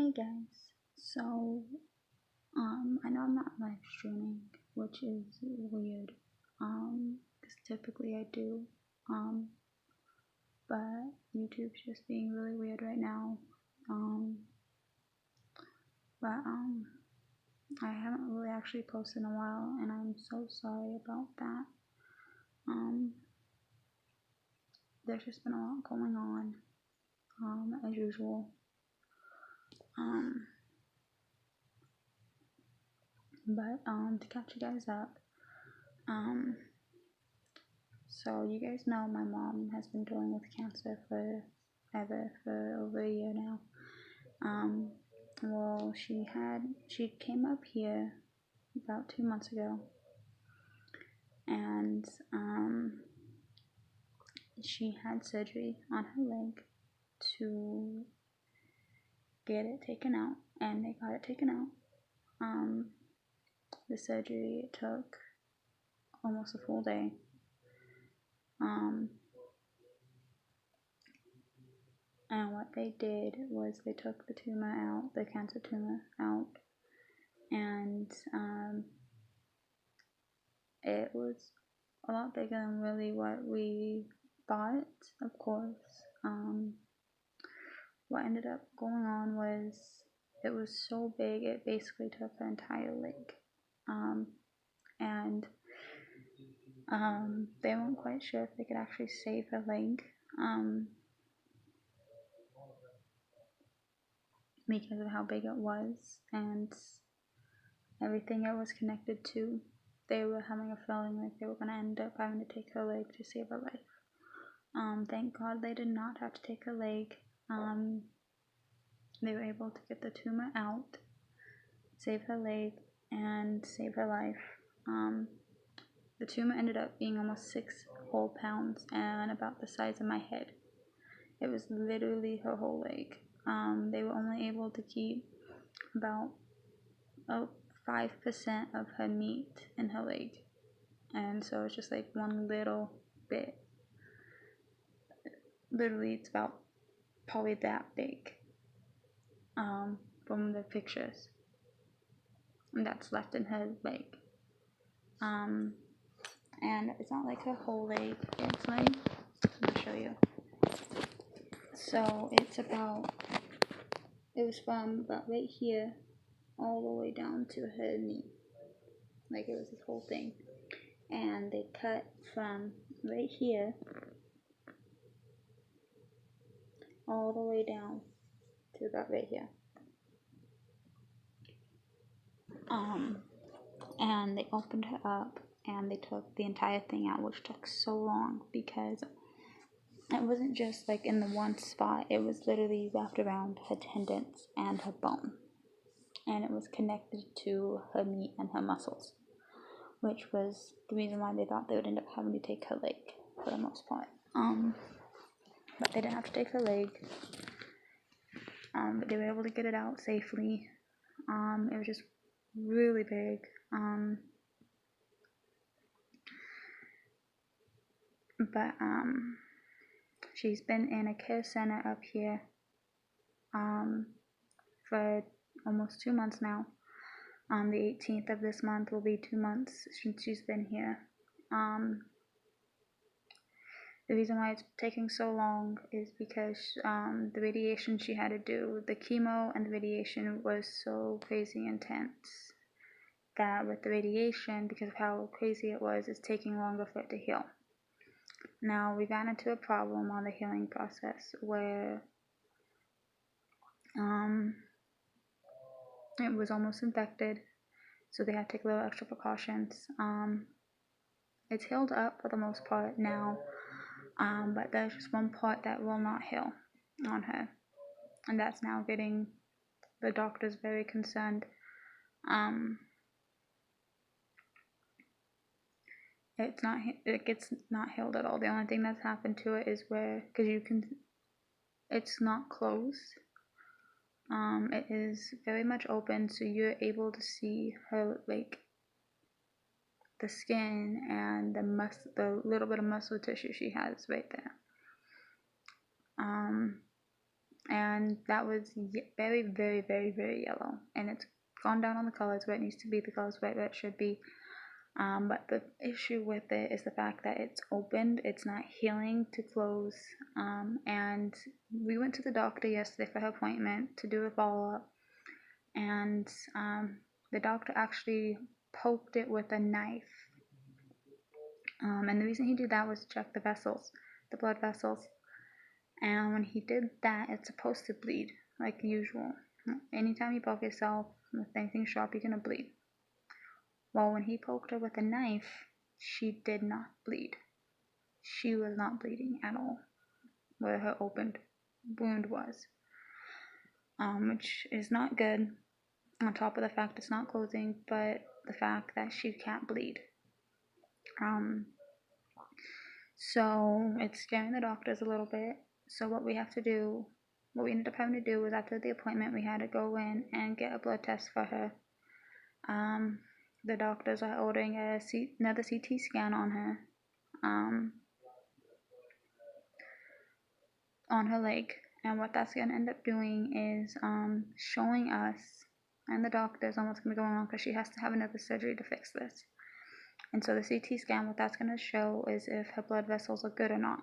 Hey guys, so I know I'm not live streaming, which is weird, because typically I do, but YouTube's just being really weird right now, but I haven't really actually posted in a while, and I'm so sorry about that. There's just been a lot going on, as usual, but to catch you guys up, so you guys know my mom has been dealing with cancer for over a year now. Well, she came up here about 2 months ago, and she had surgery on her leg to get it taken out, and they got it taken out. The surgery took almost a full day. And what they did was they took the tumor out, the cancer tumor out, and it was a lot bigger than really what we thought, of course. What ended up going on was it was so big it basically took her entire leg. And they weren't quite sure if they could actually save her leg. Because of how big it was and everything it was connected to. They were having a feeling like they were going to end up having to take her leg to save her life. Thank God they did not have to take her leg. They were able to get the tumor out, save her leg, and save her life. The tumor ended up being almost 6 whole pounds and about the size of my head. It was literally her whole leg. They were only able to keep about 5% of her meat in her leg, and so it's just like one little bit. Literally, it's about probably that big from the pictures, and that's left in her leg. And it's not like her whole leg. It's like, I'll show you. So it was from about right here all the way down to her knee. Like, it was this whole thing. And they cut from right here all the way down to about right here. And they opened her up and they took the entire thing out, which took so long because it wasn't just like in the one spot. It was literally wrapped around her tendons and her bone, and it was connected to her meat and her muscles, which was the reason why they thought they would end up having to take her leg for the most part. But they didn't have to take her leg. But they were able to get it out safely. It was just really big. But she's been in a care center up here for almost 2 months now. The 18th of this month will be 2 months since she's been here. The reason why it's taking so long is because the radiation she had to do, the chemo and the radiation was so crazy intense that with the radiation, because of how crazy it was, it's taking longer for it to heal. Now, we ran into a problem on the healing process where it was almost infected, so they had to take a little extra precautions. It's healed up for the most part now, but there's just one part that will not heal on her, and that's now getting the doctors very concerned. It gets not healed at all. The only thing that's happened to it is where, because it's not closed. It is very much open, so you're able to see her, like, the skin and the little bit of muscle tissue she has right there. and that was very, very, very, very yellow, and it's gone down on the colors where it needs to be, the colors where it should be. But the issue with it is the fact that it's opened, it's not healing to close. And we went to the doctor yesterday for her appointment to do a follow-up, and the doctor actually poked it with a knife. And the reason he did that was to check the vessels, the blood vessels. And when he did that, it's supposed to bleed like usual. Anytime you poke yourself with anything sharp, you're gonna bleed. Well, when he poked her with a knife, she did not bleed. She was not bleeding at all where her opened wound was, which is not good. On top of the fact it's not closing, but the fact that she can't bleed. So it's scaring the doctors a little bit. So what we ended up having to do was after the appointment, we had to go in and get a blood test for her. The doctors are ordering another CT scan on her, on her leg. And what that's going to end up doing is showing us and the doctors on what's going to go on, because she has to have another surgery to fix this. And so the CT scan, what that's going to show is if her blood vessels are good or not.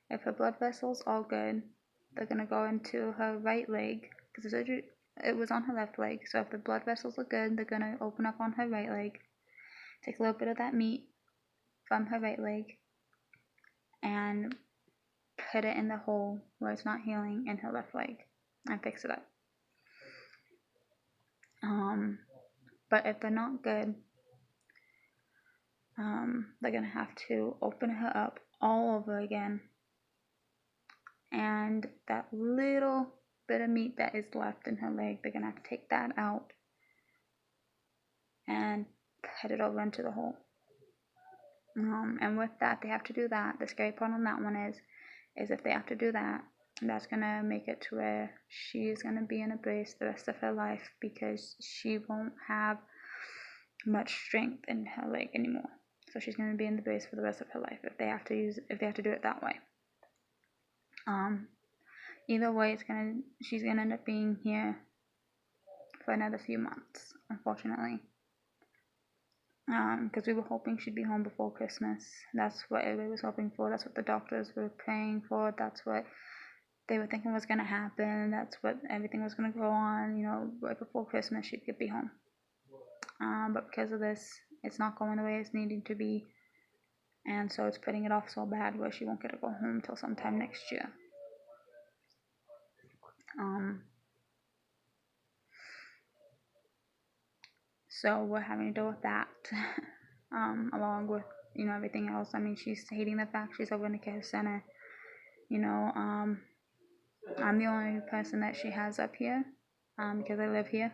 If her blood vessels are good, they're going to go into her right leg, because the surgery, it was on her left leg. So if the blood vessels are good, they're going to open up on her right leg, take a little bit of that meat from her right leg, and put it in the hole where it's not healing in her left leg and fix it up. But if they're not good, they're going to have to open her up all over again. And that little bit of meat that is left in her leg, they're going to have to take that out and put it over into the hole. And with that, they have to do that. The scary part on that one is if they have to do that, that's going to make it to where she's going to be in a brace the rest of her life, because she won't have much strength in her leg anymore. So she's going to be in the brace for the rest of her life if they have to do it that way. Either way, she's gonna end up being here for another few months, unfortunately. Because we were hoping she'd be home before Christmas. That's what everybody was hoping for. That's what the doctors were praying for. That's what they were thinking was gonna happen. That's what everything was gonna go on. Right before Christmas, she could be home. But because of this, it's not going the way it's needing to be, and so it's putting it off so bad where she won't get to go home till sometime next year. So we're having to deal with that, along with everything else. I mean, she's hating the fact she's over in the care center. I'm the only person that she has up here, because I live here.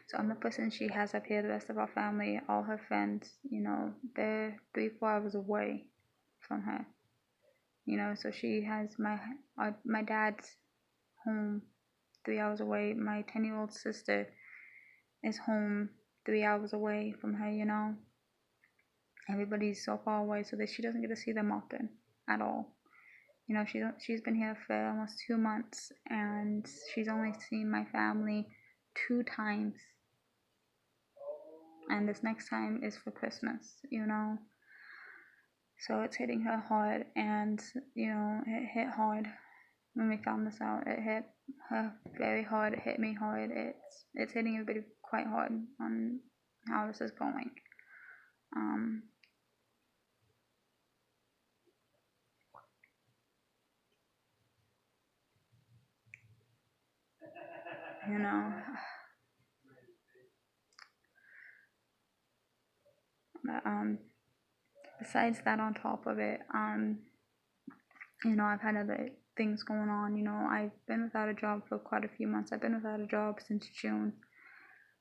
So I'm the person she has up here. The rest of our family, all her friends, they're 3-4 hours away from her. So she has my dad's home 3 hours away. My 10-year-old sister is home 3 hours away from her. Everybody's so far away, so that she doesn't get to see them often at all. She's been here for almost 2 months, and she's only seen my family 2 times. And this next time is for Christmas, So it's hitting her hard, and, it hit hard when we found this out. It hit her very hard. It hit me hard. It's hitting everybody quite hard on how this is going. But besides that, on top of it, I've had other things going on. I've been without a job for quite a few months. I've been without a job since June.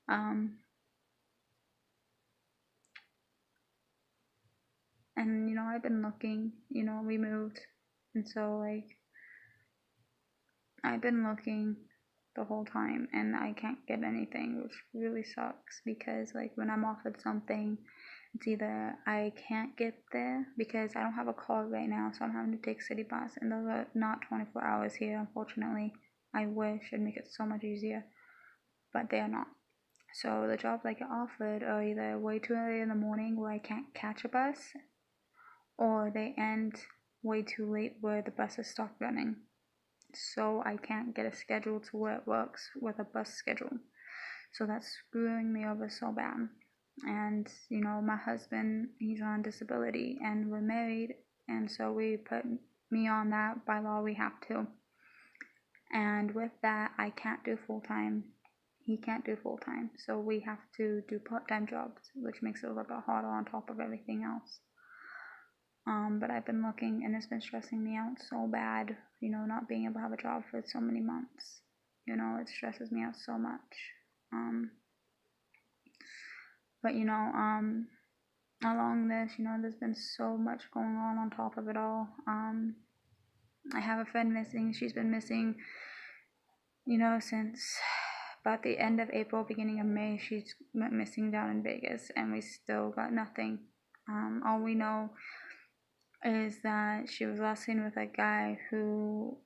And I've been looking. We moved, and so I've been looking the whole time, and I can't get anything, which really sucks, because when I'm offered something It's either I can't get there because I don't have a car right now, so I'm having to take city bus, and those are not 24 hours here, unfortunately. I wish it'd make it so much easier, but they are not. So the jobs I get offered are either way too early in the morning where I can't catch a bus, or they end way too late where the buses stop running. So I can't get a schedule to where it works with a bus schedule. So that's screwing me over so bad. And my husband, he's on disability, and we're married, and so we put me on that. By law we have to. And with that, I can't do full time, he can't do full time, so we have to do part-time jobs, which makes it a little bit harder on top of everything else. But I've been looking, and it's been stressing me out so bad, not being able to have a job for so many months. It stresses me out so much. But along this, there's been so much going on top of it all. I have a friend missing. She's been missing, since about the end of April, beginning of May. She's went missing down in Vegas, and we still got nothing. All we know is that she was last seen with a guy who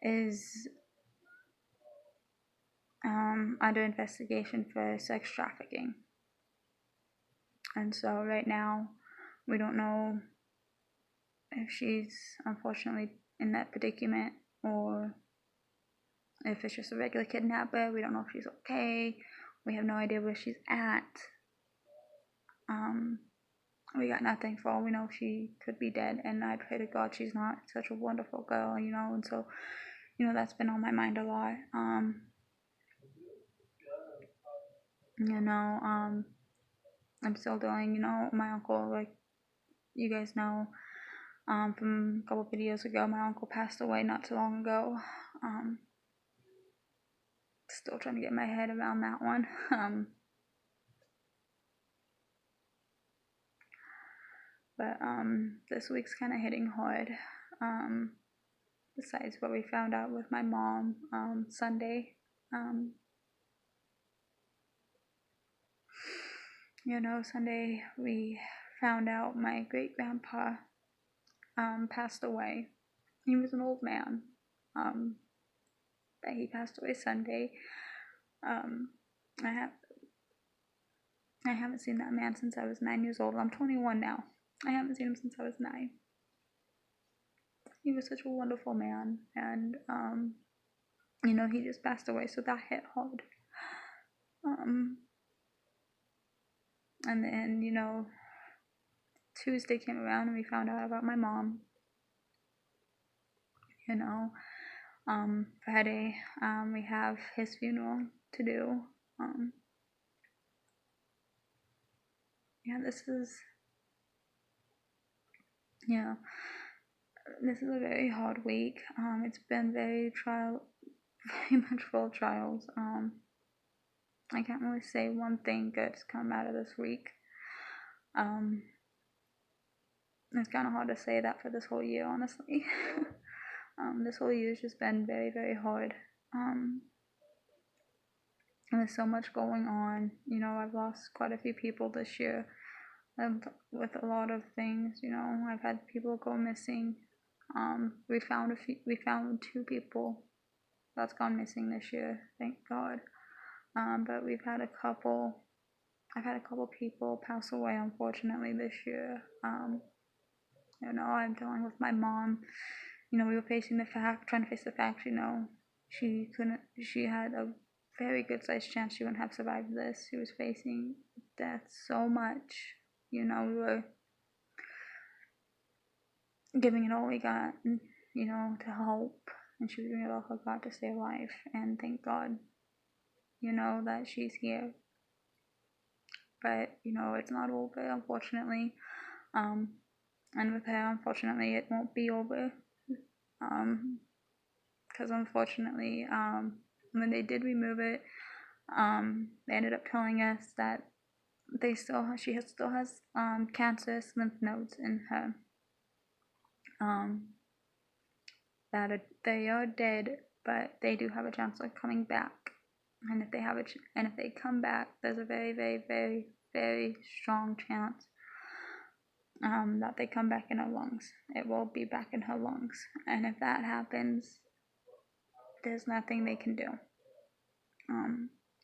is under investigation for sex trafficking. And so right now, we don't know if she's unfortunately in that predicament, or if it's just a regular kidnapper. We don't know if she's okay. We have no idea where she's at. We got nothing. For all we know, she could be dead, and I pray to God she's not. Such a wonderful girl, and so, that's been on my mind a lot. I'm still doing, my uncle, like you guys know, from a couple videos ago, my uncle passed away not too long ago. Still trying to get my head around that one. But this week's kind of hitting hard. Besides what we found out with my mom Sunday. Sunday we found out my great grandpa passed away. He was an old man. But he passed away Sunday. I haven't seen that man since I was 9 years old. I'm 21 now. I haven't seen him since I was 9. He was such a wonderful man, and he just passed away, so that hit hard. And then Tuesday came around, and we found out about my mom. Friday, we have his funeral to do. This is a very hard week. It's been very much full of trials. I can't really say one thing good's come out of this week. It's kind of hard to say that for this whole year, honestly. This whole year's just been very, very hard. There's so much going on. I've lost quite a few people this year, with a lot of things. I've had people go missing. We found 2 people that's gone missing this year, thank God. But I've had a couple people pass away, unfortunately, this year. I'm dealing with my mom. We were trying to face the fact, she had a very good sized chance she wouldn't have survived this. She was facing death so much. We were giving it all we got, to help, and she was doing it all her God to stay alive, and thank God, that she's here. But, it's not over, unfortunately, and with her, unfortunately, it won't be over, because unfortunately, when they did remove it, they ended up telling us that she still has cancerous lymph nodes in her, that they are dead, but they do have a chance of coming back. And if they have and if they come back, there's a very, very, very, very strong chance that they come back in her lungs. It will be back in her lungs. And if that happens, there's nothing they can do.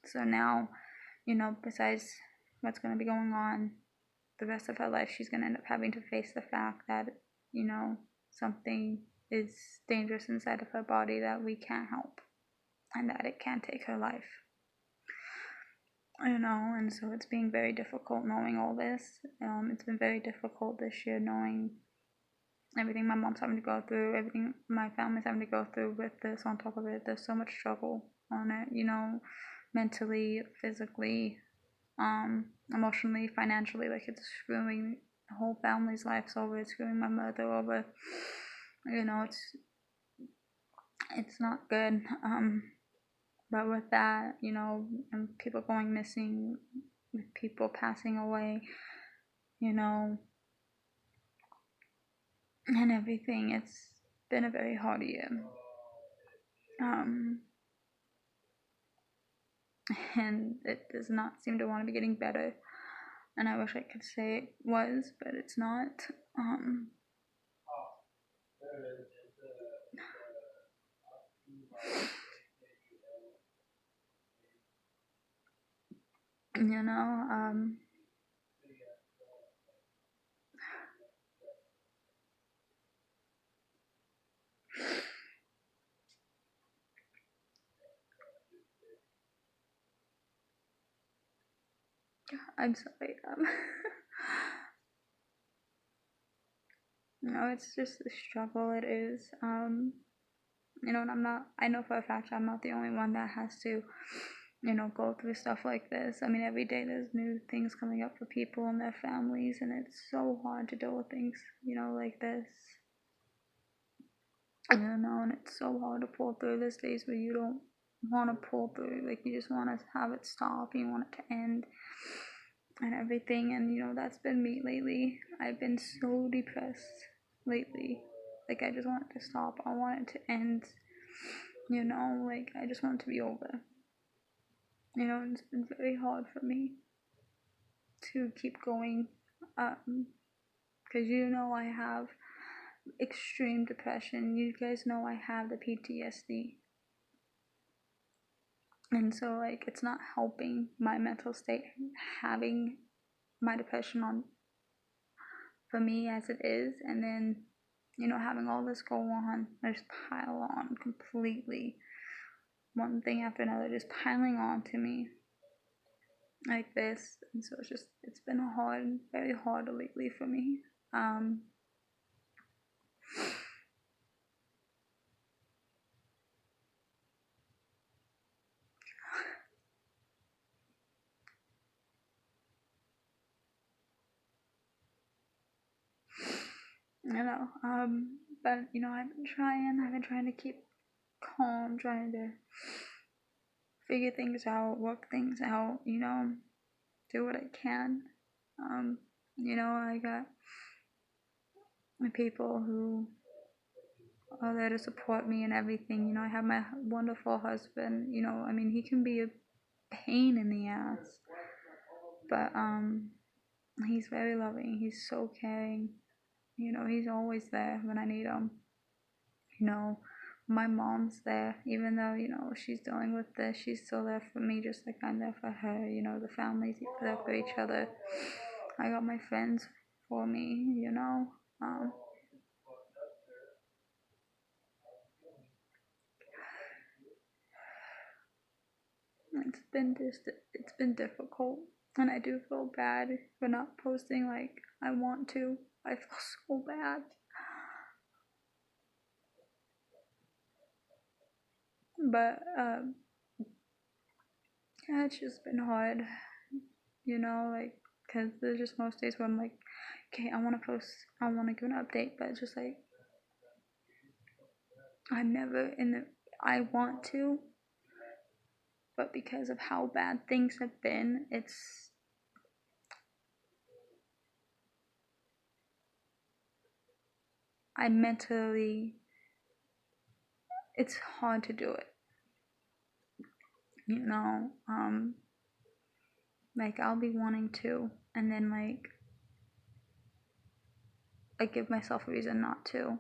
So now, besides what's going to be going on the rest of her life, she's going to end up having to face the fact that, something is dangerous inside of her body that we can't help, and that it can take her life. And so it's being very difficult knowing all this. It's been very difficult this year knowing everything my mom's having to go through, everything my family's having to go through with this. On top of it, there's so much struggle on it, mentally, physically, emotionally, financially. Like, it's screwing the whole family's lives over. It's screwing my mother over. It's not good. But with that, and people going missing, with people passing away, and everything, it's been a very hard year. And it does not seem to want to be getting better. And I wish I could say it was, but it's not. I'm sorry. It's just the struggle it is. And I know for a fact I'm not the only one that has to, go through stuff like this. I mean, every day there's new things coming up for people and their families, and it's so hard to deal with things, like this. And it's so hard to pull through. There's days where you don't want to pull through, like you just want to have it stop, you want it to end and everything. And that's been me lately. I've been so depressed lately. Like, I just want it to stop. I want it to end. Like, I just want it to be over. And it's been very hard for me to keep going, because I have extreme depression. You guys know I have the PTSD. And so, like, it's not helping my mental state having my depression on for me as it is. And then, having all this go on, just pile on completely. One thing after another, just piling on to me like this. And so it's been hard, very hard lately for me. But I've been trying to keep calm, trying to figure things out, work things out, do what I can. I got people who are there to support me and everything. I have my wonderful husband. He can be a pain in the ass, but he's very loving. He's so caring. He's always there when I need him. My mom's there, even though, she's dealing with this, she's still there for me, just like I'm there for her. The family's there for each other. I got my friends for me, it's been difficult, and I do feel bad for not posting like I want to. I feel so bad. But yeah, it's just been hard, like, because there's just most days where I'm like, okay, I want to post, I want to give an update, but it's just like, I'm never I want to, but because of how bad things have been, it's hard to do it. you know, like I'll be wanting to, and then I give myself a reason not to.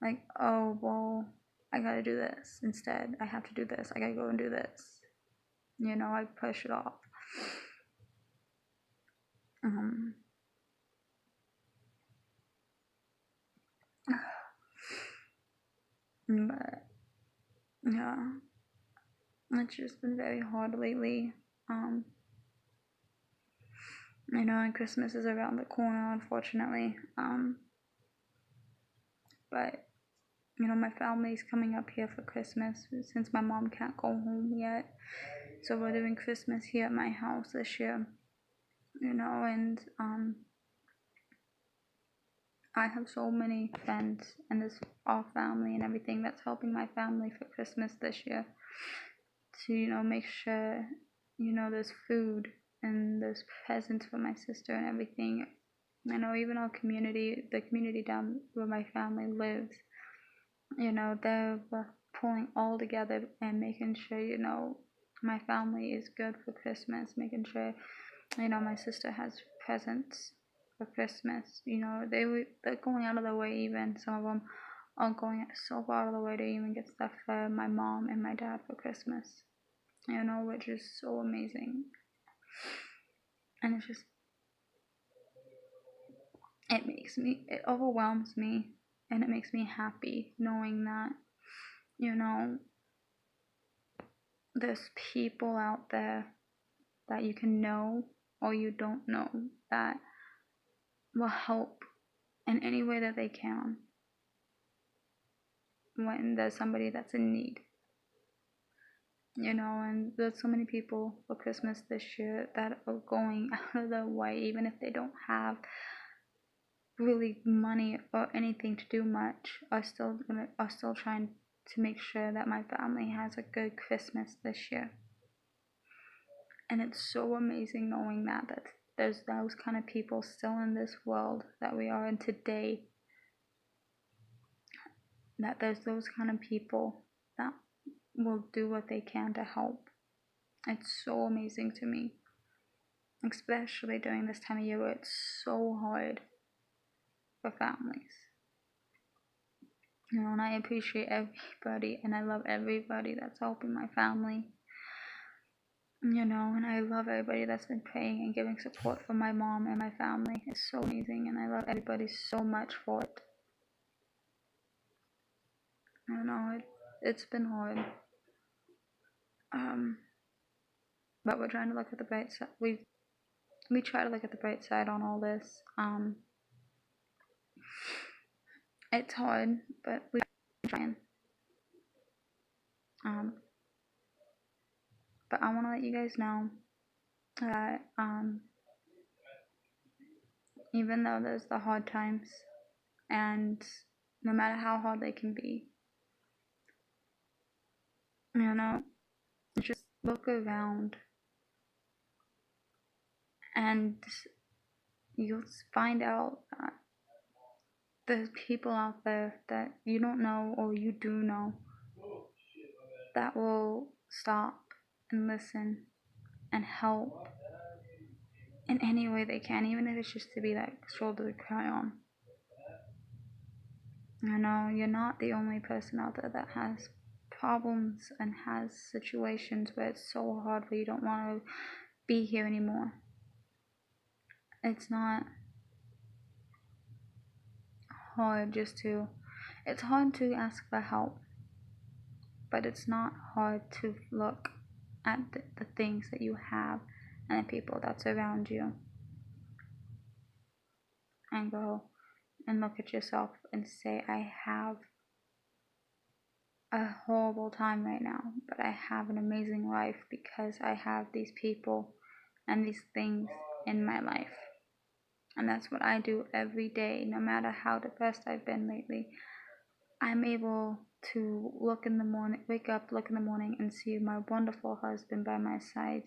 Like, oh well, I gotta do this instead. I have to do this. I gotta go and do this. You know, I push it off. Um, but yeah, it's just been very hard lately. Um, I know, and Christmas is around the corner, unfortunately. But you know, my family's coming up here for Christmas since my mom can't go home yet. So we're doing Christmas here at my house this year. You know, and I have so many friends and this our family and everything that's helping my family for Christmas this year to, you know, make sure, you know, there's food and there's presents for my sister and everything. I know even our community, the community down where my family lives, you know, they're pulling all together and making sure, you know, my family is good for Christmas, making sure, you know, my sister has presents for Christmas. You know, they're going out of their way, even some of them are going so far out of the way to even get stuff for my mom and my dad for Christmas. You know, which is so amazing. And it's just, it overwhelms me, and it makes me happy knowing that, you know, there's people out there that you can know or you don't know that will help in any way that they can when there's somebody that's in need. You know, and there's so many people for Christmas this year that are going out of their way, even if they don't have really money or anything to do much, are still trying to make sure that my family has a good Christmas this year. And it's so amazing knowing that there's those kind of people still in this world that we are in today. That there's those kind of people that will do what they can to help. It's so amazing to me, especially during this time of year where it's so hard for families. You know, and I appreciate everybody and I love everybody that's helping my family. You know, and I love everybody that's been praying and giving support for my mom and my family. It's so amazing, and I love everybody so much for it. You know, it's been hard. But we're trying to look at the bright side. We try to look at the bright side on all this. It's hard, but we're trying. But I want to let you guys know that even though there's the hard times, and no matter how hard they can be, you know, just look around and you'll find out that there's people out there that you don't know or you do know that will stop and listen and help in any way they can, even if it's just to be that shoulder to cry on. You know, you're not the only person out there that has problems and has situations where it's so hard where you don't want to be here anymore. It's not hard it's hard to ask for help, but it's not hard to look at the things that you have and the people that's around you and go and look at yourself and say, I have a horrible time right now, but I have an amazing life because I have these people and these things in my life. And that's what I do every day, no matter how depressed I've been lately. I'm able to wake up, look in the morning, and see my wonderful husband by my side.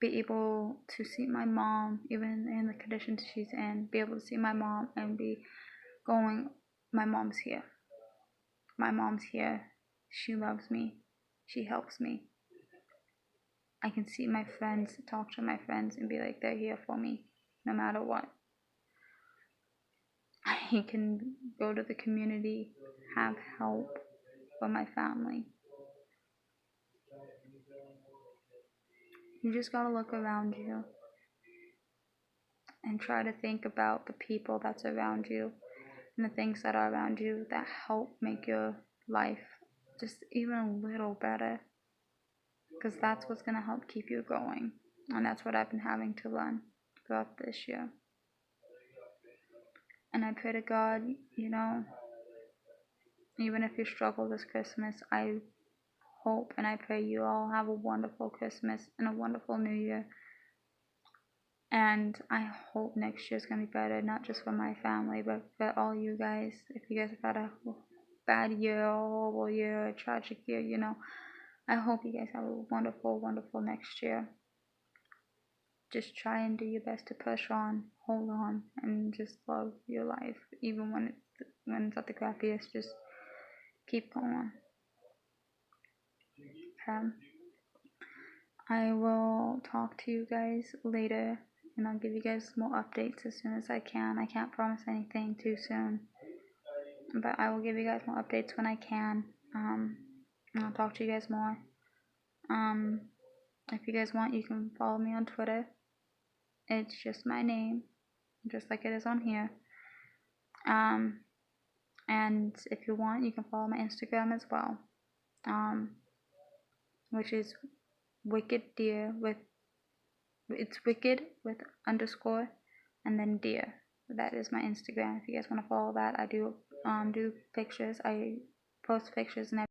Be able to see my mom, even in the conditions she's in, be able to see my mom and be going, my mom's here. My mom's here. She loves me. She helps me. I can see my friends, talk to my friends, and be like, they're here for me no matter what. I can go to the community, have help for my family. You just gotta look around you and try to think about the people that's around you and the things that are around you that help make your life just even a little better, because that's what's going to help keep you going. And that's what I've been having to learn throughout this year. And I pray to God, even if you struggle this Christmas, I hope and I pray you all have a wonderful Christmas and a wonderful New Year. And I hope next year's gonna be better, not just for my family, but for all you guys. If you guys have had a bad year, a horrible year, a tragic year, I hope you guys have a wonderful, wonderful next year. Just try and do your best to push on, hold on, and just love your life, even when it's at the crappiest. Just keep going. I will talk to you guys later, and I'll give you guys more updates as soon as I can. I can't promise anything too soon, but I will give you guys more updates when I can. And I'll talk to you guys more. If you guys want, you can follow me on Twitter. It's just my name, just like it is on here. And if you want, you can follow my Instagram as well, which is wicked deer it's wicked with underscore and then deer. That is my Instagram. If you guys want to follow that, I do pictures. I post pictures and